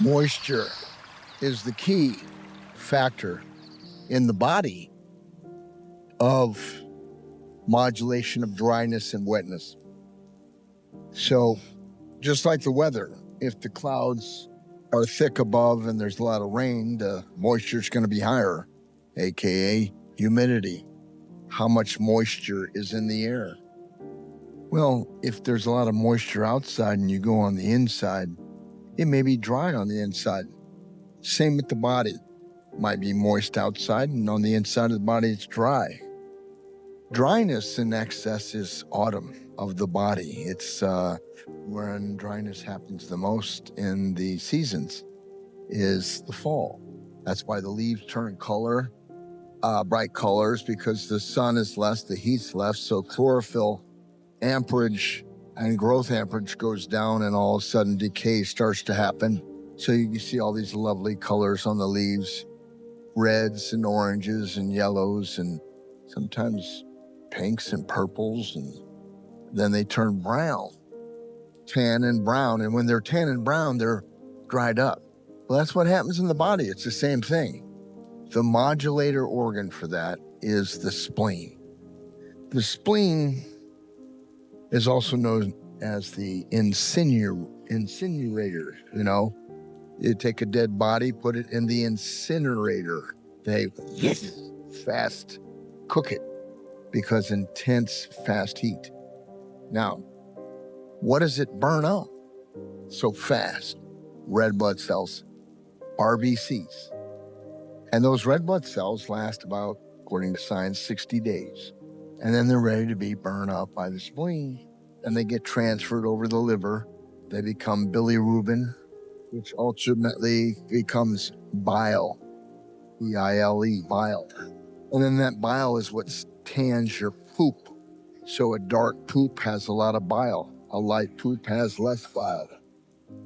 Moisture is the key factor in the body of modulation of dryness and wetness. So just like the weather, if the clouds are thick above and there's a lot of rain, the moisture is going to be higher, aka humidity. How much moisture is in the air? Well, if there's a lot of moisture outside and you go on the inside, it may be dry on the inside. Same with the body. Might be moist outside and on the inside of the body it's dry. Dryness in excess is autumn of the body. It's when dryness happens the most in the seasons is the fall. That's why the leaves turn color, bright colors, because the sun is less, the heat's less, so chlorophyll amperage and growth amperage goes down and all of a sudden decay starts to happen. So you can see all these lovely colors on the leaves, reds and oranges and yellows and sometimes pinks and purples, and then they turn brown, tan and brown. And when they're tan and brown, they're dried up. Well, that's what happens in the body. It's the same thing. The modulator organ for that is the spleen. The spleen is also known as the incinerator. You take a dead body, put it in the incinerator. They fast cook it because intense fast heat. Now, what does it burn up so fast? Red blood cells, RBCs. And those red blood cells last about, according to science, 60 days. And then they're ready to be burned up by the spleen. And they get transferred over the liver. They become bilirubin, which ultimately becomes bile, B-I-L-E, bile. And then that bile is what tans your poop. So a dark poop has a lot of bile. A light poop has less bile.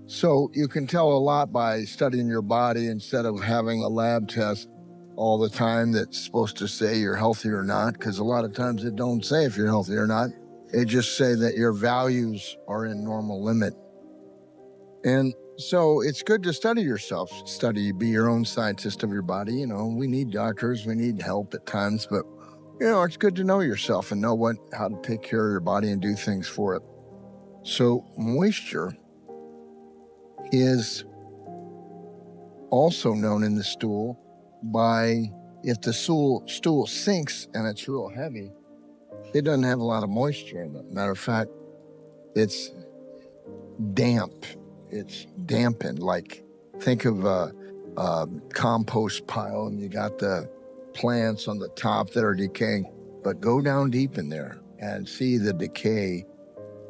So you can tell a lot by studying your body instead of having a lab test all the time that's supposed to say you're healthy or not, because a lot of times it don't say if you're healthy or not. It just say that your values are in normal limit. And so it's good to study yourself, be your own scientist of your body. We need doctors, we need help at times, but it's good to know yourself and know how to take care of your body and do things for it. So moisture is also known in the stool by, if the stool sinks and it's real heavy, it doesn't have a lot of moisture in it. Matter of fact, it's damp. It's dampened. Like, think of a compost pile and you got the plants on the top that are decaying, but go down deep in there and see the decay.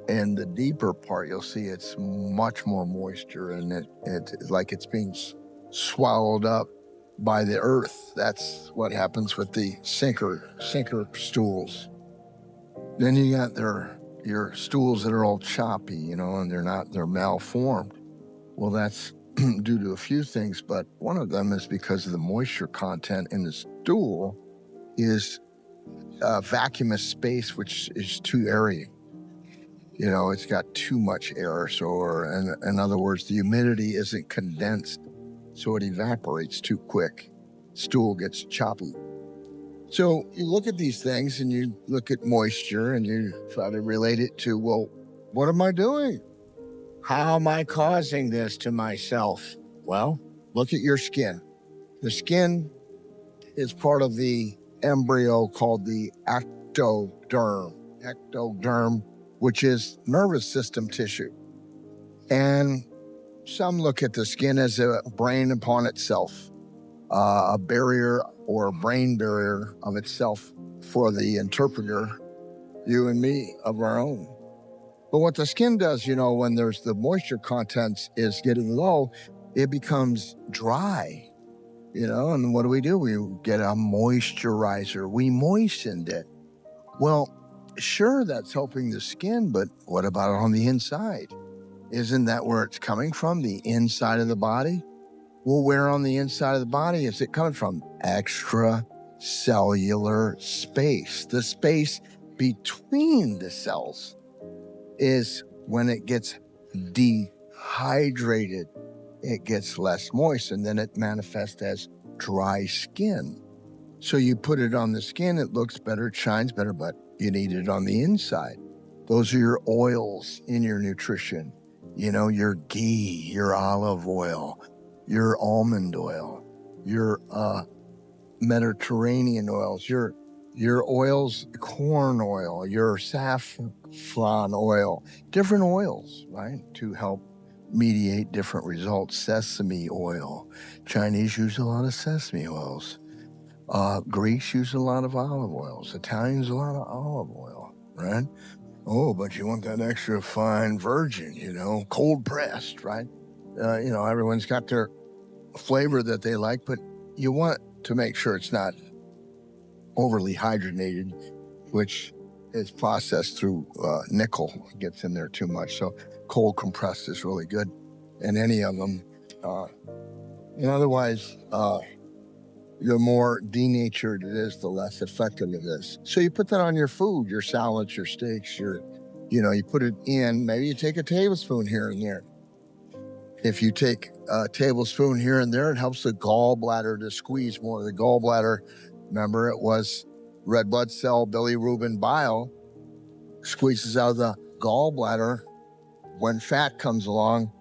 In the deeper part, you'll see it's much more moisture, and it's like it's being swallowed up by the earth. That's what happens with the sinker stools. Then you got your stools that are all choppy, and they're malformed. Well, that's due to a few things, but one of them is because of the moisture content in the stool is vacuumous space, which is too airy. It's got too much air. In other words, the humidity isn't condensed, so it evaporates too quick. Stool gets choppy. So you look at these things and you look at moisture and you try to relate it to, well, what am I doing? How am I causing this to myself? Well, look at your skin. The skin is part of the embryo called the ectoderm, which is nervous system tissue. And some look at the skin as a brain upon itself, a barrier or a brain barrier of itself for the interpreter, you and me, of our own. But what the skin does, when there's the moisture contents is getting low, it becomes dry, and what do? We get a moisturizer. We moistened it. Well, sure, that's helping the skin, but what about on the inside? Isn't that where it's coming from, the inside of the body? Well, where on the inside of the body is it coming from? Extracellular space. The space between the cells is when it gets dehydrated. it gets less moist, and then it manifests as dry skin. So you put it on the skin, it looks better, it shines better, but you need it on the inside. Those are your oils in your nutrition. You know, your ghee, your olive oil, your almond oil, your Mediterranean oils, your oils, corn oil, your saffron oil, different oils, right, to help mediate different results. Sesame oil. Chinese use a lot of sesame oils. Greeks use a lot of olive oils. Italians a lot of olive oil, right? Oh, but you want that extra fine virgin, you know, cold pressed, right? You know, everyone's got their flavor that they like, but you want to make sure it's not overly hydrogenated, which is processed through nickel. It gets in there too much. So cold compressed is really good in any of them. And otherwise, the more denatured it is, the less effective it is. So you put that on your food, your salads, your steaks, you put it in, maybe you take a tablespoon here and there. If you take a tablespoon here and there, it helps the gallbladder to squeeze more. The gallbladder, remember, it was red blood cell, bilirubin, bile, squeezes out of the gallbladder when fat comes along,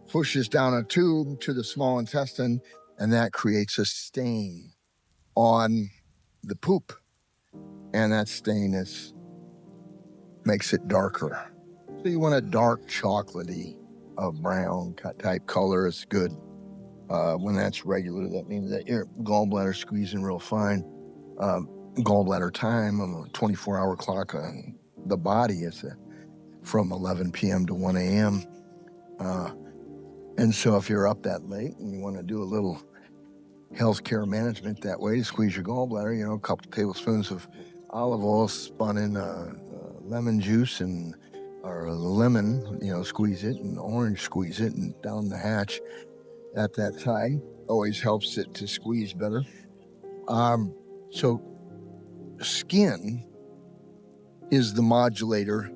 pushes down a tube to the small intestine, and that creates a stain on the poop. And that stain makes it darker. So you want a dark chocolatey, brown type color is good. When that's regular, that means that your gallbladder squeezing real fine. Gallbladder time on a 24-hour clock on the body is from 11 p.m. to 1 a.m. And so if you're up that late and you want to do a little healthcare management that way to squeeze your gallbladder, a couple tablespoons of olive oil spun in lemon juice or lemon, squeeze it, and orange squeeze it, and down the hatch at that time always helps it to squeeze better. So skin is the modulator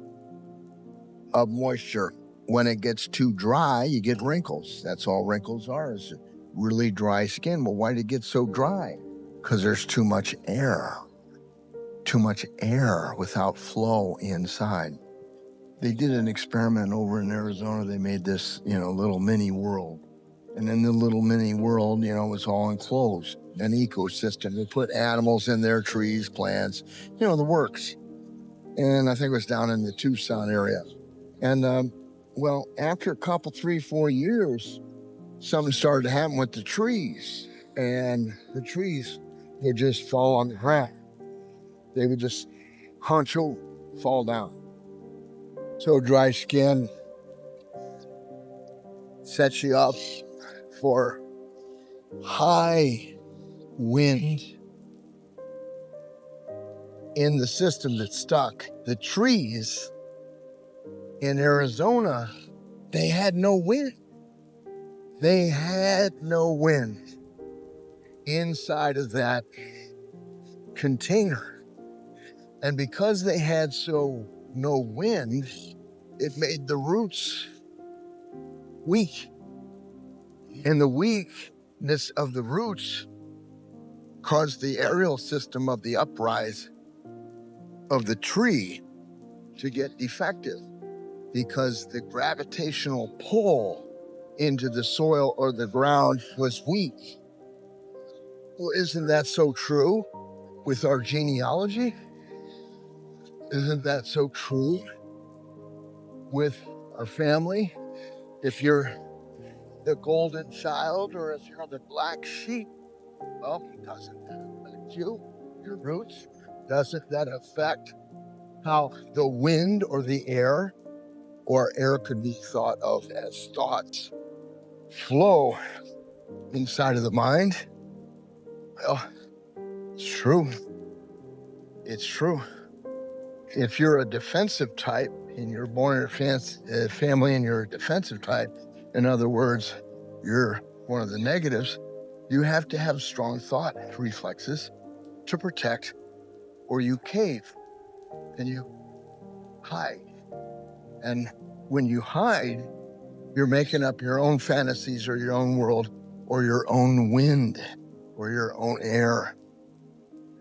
of moisture. When it gets too dry, you get wrinkles. That's all wrinkles are, is really dry skin. Well, why did it get so dry? Because there's too much air without flow inside. They did an experiment over in Arizona. They made this, little mini world. And in the little mini world, it was all enclosed, an ecosystem. They put animals in there, trees, plants, the works. And I think it was down in the Tucson area. And, well, after a couple, 3, 4 years, something started to happen with the trees. And the trees would just fall on the ground. They would just hunch over, fall down. So dry skin sets you up for high wind in the system that's stuck. The trees in Arizona, they had no wind. They had no wind inside of that container. And because they had no wind, it made the roots weak. And the weakness of the roots caused the aerial system of the uprise of the tree to get defective, because the gravitational pull into the soil or the ground was weak. Well, isn't that so true with our genealogy? Isn't that so true with our family? If you're the golden child or if you're the black sheep, well, doesn't that affect you, your roots? Doesn't that affect how the wind or the air, or air could be thought of as thoughts, flow inside of the mind? Well, it's true. It's true. If you're a defensive type and you're born in a family and you're a defensive type, in other words, you're one of the negatives, you have to have strong thought reflexes to protect, or you cave and you hide. And when you hide, You're making up your own fantasies or your own world or your own wind or your own air.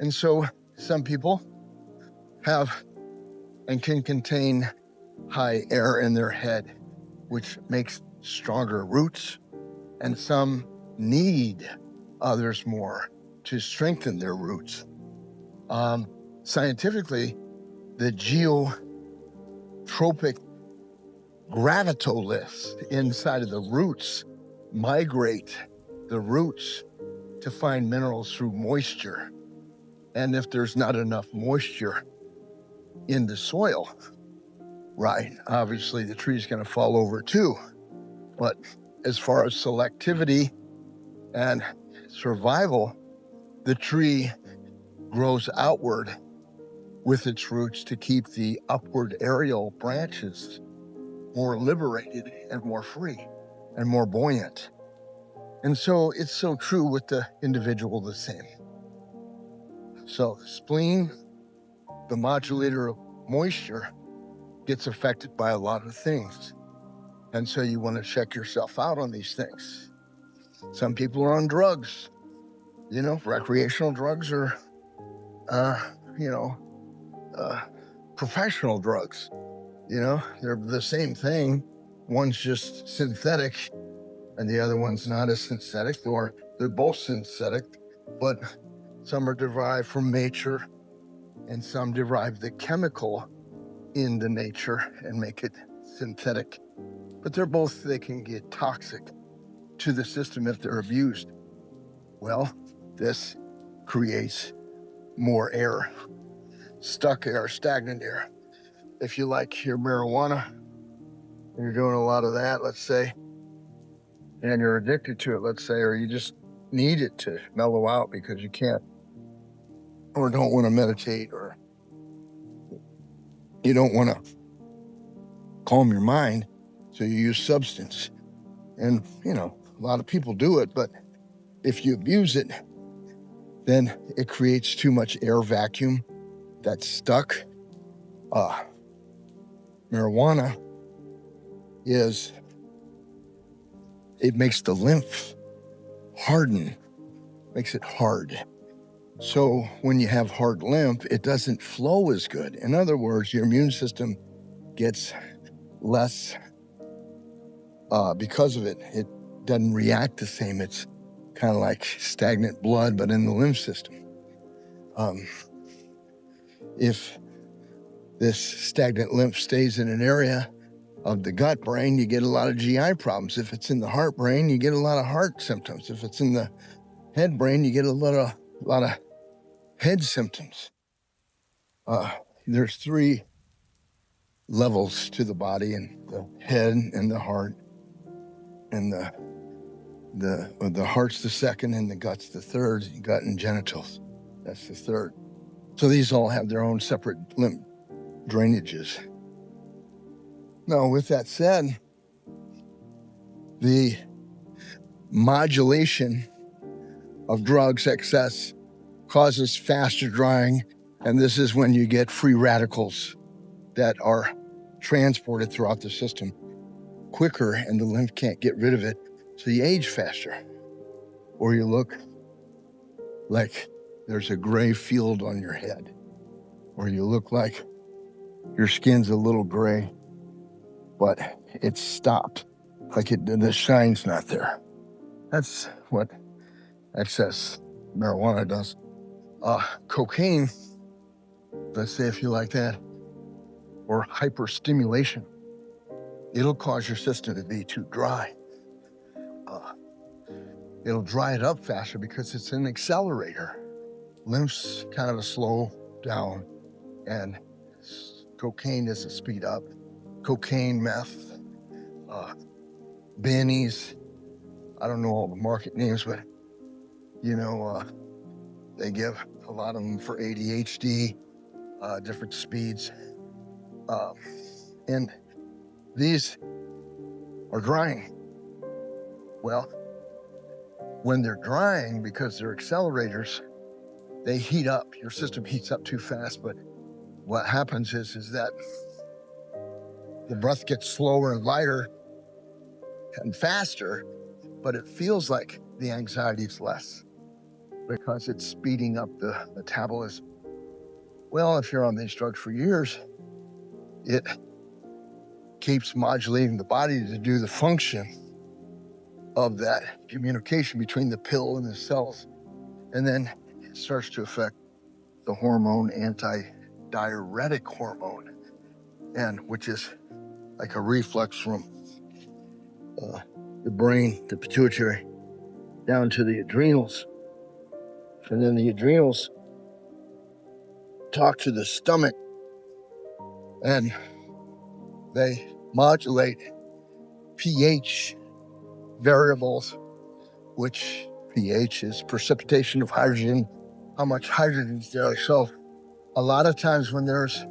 And so some people have and can contain high air in their head, which makes stronger roots, and some need others more to strengthen their roots. Scientifically, the geotropic gravitoliths inside of the roots migrate the roots to find minerals through moisture. And if there's not enough moisture in the soil, right, obviously the tree's going to fall over too. But as far as selectivity and survival, the tree grows outward with its roots to keep the upward aerial branches more liberated and more free and more buoyant. And so it's so true with the individual the same. So the spleen, the modulator of moisture, gets affected by a lot of things. And so you want to check yourself out on these things. Some people are on drugs, recreational drugs or, professional drugs. They're the same thing. One's just synthetic and the other one's not as synthetic, or they're both synthetic, but some are derived from nature and some derive the chemical in the nature and make it synthetic. But they can get toxic to the system if they're abused. Well, this creates more air, stuck air, stagnant air. If you like your marijuana and you're doing a lot of that, let's say, and you're addicted to it, let's say, or you just need it to mellow out because you can't or don't want to meditate, or you don't want to calm your mind, so you use substance. And, a lot of people do it, but if you abuse it, then it creates too much air vacuum that's stuck. Marijuana it makes the lymph harden, makes it hard. So when you have hard lymph, it doesn't flow as good. In other words, your immune system gets less, because of it. It doesn't react the same. It's kind of like stagnant blood, but in the lymph system. If this stagnant lymph stays in an area of the gut brain, you get a lot of GI problems. If it's in the heart brain, you get a lot of heart symptoms. If it's in the head brain, you get a lot of head symptoms. There's 3 levels to the body, and the head and the heart, and the heart's the second and the gut's the third. Gut and genitals, that's the third. So these all have their own separate lymph drainages. Now, with that said, the modulation of drugs excess causes faster drying, and this is when you get free radicals that are transported throughout the system quicker, and the lymph can't get rid of it, so you age faster, or you look like there's a gray field on your head, or you look like your skin's a little gray, but it's stopped, like the shine's not there. That's what excess marijuana does. Cocaine, let's say if you like that, or hyperstimulation, it'll cause your system to be too dry. It'll dry it up faster because it's an accelerator. Lymph's kind of a slow down, and cocaine is a speed up. Cocaine, meth, bennies, I don't know all the market names, but they give a lot of them for ADHD, different speeds. And these are drying. Well, when they're drying, because they're accelerators, they heat up. Your system heats up too fast, but what happens is that the breath gets slower and lighter, and faster, but it feels like the anxiety is less because it's speeding up the metabolism. Well, if you're on these drugs for years, it keeps modulating the body to do the function of that communication between the pill and the cells. And then it starts to affect the hormone, anti-diuretic hormone, and which is like a reflex from the brain, the pituitary, down to the adrenals. And then the adrenals talk to the stomach and they modulate pH variables, which pH is precipitation of hydrogen, how much hydrogen is there. So a lot of times when there's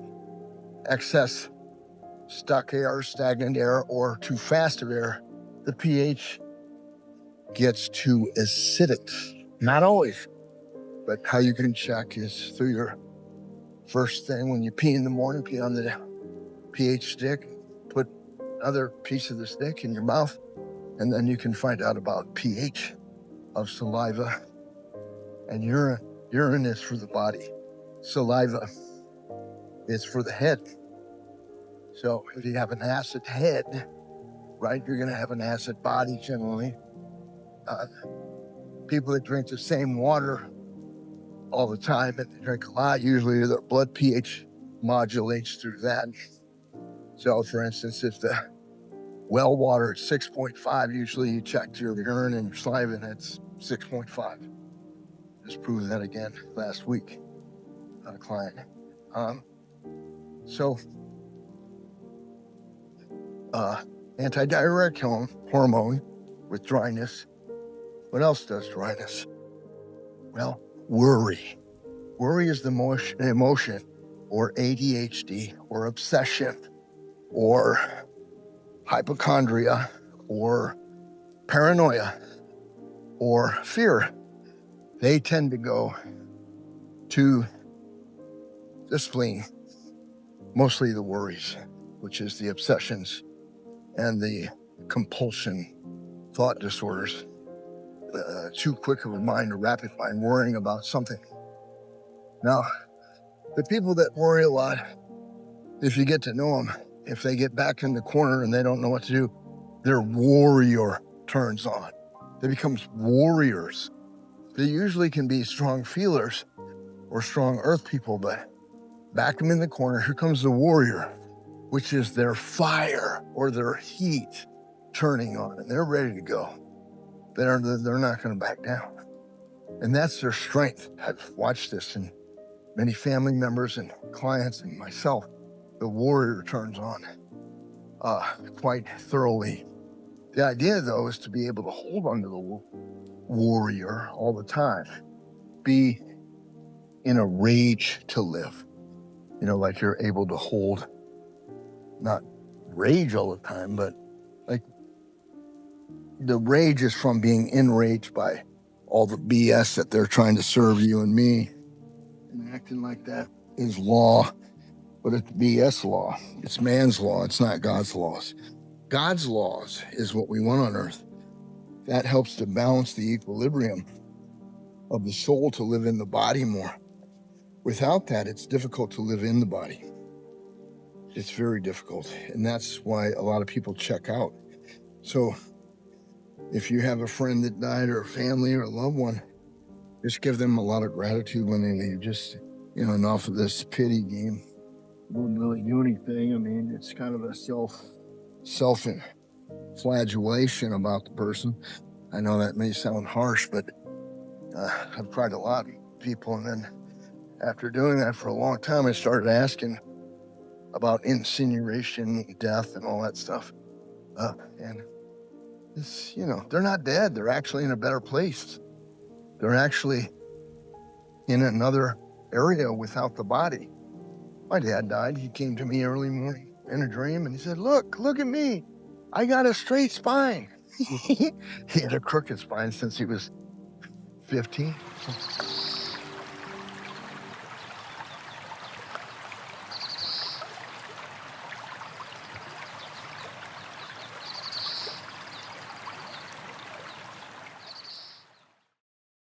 excess stuck air, stagnant air, or too fast of air, the pH gets too acidic. Not always, but how you can check is through your first thing when you pee in the morning, pee on the pH stick, put another piece of the stick in your mouth, and then you can find out about pH of saliva and urine. Urine is for the body. Saliva is for the head. So if you have an acid head, right, you're going to have an acid body generally. People that drink the same water all the time and they drink a lot, usually their blood pH modulates through that. So for instance, if the well water is 6.5, usually you check your urine and your saliva and it's 6.5. Just proved that again last week on a client. Antidiuretic hormone with dryness. What else does dryness? Well, worry. Worry is the emotion or ADHD or obsession or hypochondria or paranoia or fear. They tend to go to the spleen, mostly the worries, which is the obsessions and the compulsion thought disorders. Too quick of a mind, a rapid mind, worrying about something. Now, the people that worry a lot, if you get to know them, if they get back in the corner and they don't know what to do, their warrior turns on. They become warriors. They usually can be strong feelers or strong earth people, but back them in the corner, here comes the warrior, which is their fire or their heat turning on, and they're ready to go. They're not going to back down. And that's their strength. I've watched this in many family members and clients and myself. The warrior turns on quite thoroughly. The idea, though, is to be able to hold on to the warrior all the time. Be in a rage to live. You know, like you're able to hold, not rage all the time, but like the rage is from being enraged by all the BS that they're trying to serve you and me. And acting like that is law, but it's BS law. It's man's law. It's not God's laws. God's laws is what we want on earth. That helps to balance the equilibrium of the soul to live in the body more. Without that, it's difficult to live in the body. It's very difficult. And that's why a lot of people check out. So if you have a friend that died or a family or a loved one, just give them a lot of gratitude when they leave. Just, enough of this pity game. Wouldn't really do anything. I mean, it's kind of a self-flagellation about the person. I know that may sound harsh, but I've tried a lot of people. And then after doing that for a long time, I started asking about incineration, death, and all that stuff. And it's, they're not dead. They're actually in a better place. They're actually in another area without the body. My dad died. He came to me early morning in a dream and he said, look at me. I got a straight spine. He had a crooked spine since he was 15.